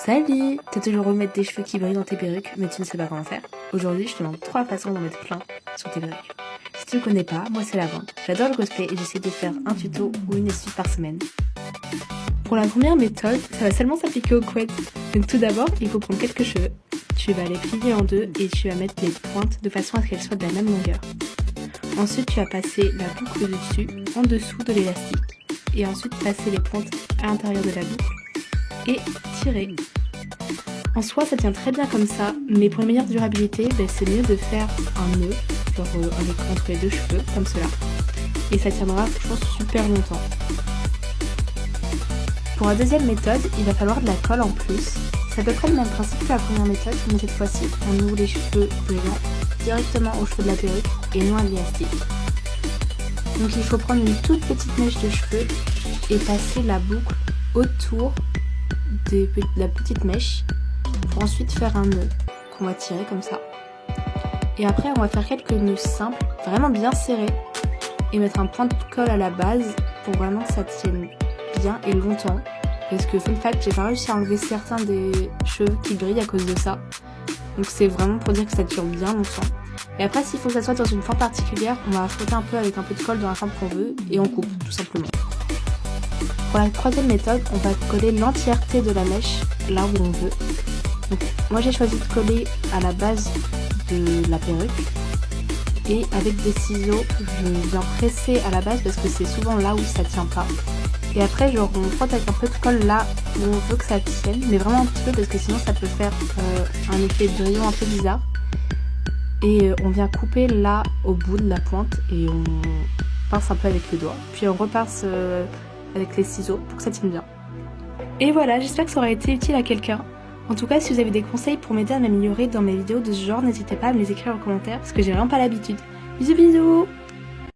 Salut! T'as toujours remettre des cheveux qui brillent dans tes perruques, mais tu ne sais pas comment faire? Aujourd'hui, je te montre 3 façons d'en mettre plein sur tes perruques. Si tu ne connais pas, moi c'est Lavande. J'adore le cosplay et j'essaie de faire un tuto ou une astuce par semaine. Pour la première méthode, ça va seulement s'appliquer aux couettes. Donc tout d'abord, il faut prendre quelques cheveux. Tu vas les plier en deux et tu vas mettre les pointes de façon à ce qu'elles soient de la même longueur. Ensuite, tu vas passer la boucle dessus, en dessous de l'élastique. Et ensuite, passer les pointes à l'intérieur de la boucle et tirer. En soi, ça tient très bien comme ça, mais pour une meilleure durabilité, c'est mieux de faire un nœud, entre les deux cheveux, comme cela. Et ça tiendra, je pense, super longtemps. Pour la deuxième méthode, il va falloir de la colle en plus. C'est à peu près le même principe que la première méthode, mais cette fois-ci, on ouvre les cheveux blancs directement aux cheveux de la perruque et non à l'élastique. Donc il faut prendre une toute petite mèche de cheveux et passer la boucle autour de la petite mèche pour ensuite faire un nœud qu'on va tirer comme ça. Et après on va faire quelques nœuds simples, vraiment bien serrés, et mettre un point de colle à la base pour vraiment que ça tienne bien et longtemps. Parce que fait le fait, j'ai pas réussi à enlever certains des cheveux qui brillent à cause de ça. Donc c'est vraiment pour dire que ça dure bien longtemps. Et après, s'il faut que ça soit dans une forme particulière, on va frotter un peu avec un peu de colle dans la forme qu'on veut et on coupe tout simplement. Pour la troisième méthode, on va coller l'entièreté de la mèche là où on veut. Donc, moi j'ai choisi de coller à la base de la perruque et avec des ciseaux, je viens presser à la base parce que c'est souvent là où ça tient pas. Et après, genre, on frotte avec un peu de colle là où on veut que ça tienne, mais vraiment un petit peu parce que sinon ça peut faire un effet brillant un peu bizarre. Et on vient couper là au bout de la pointe et on pince un peu avec le doigt. Puis on repince avec les ciseaux pour que ça tienne bien. Et voilà, j'espère que ça aura été utile à quelqu'un. En tout cas, si vous avez des conseils pour m'aider à m'améliorer dans mes vidéos de ce genre, n'hésitez pas à me les écrire en commentaire parce que j'ai vraiment pas l'habitude. Bisous bisous!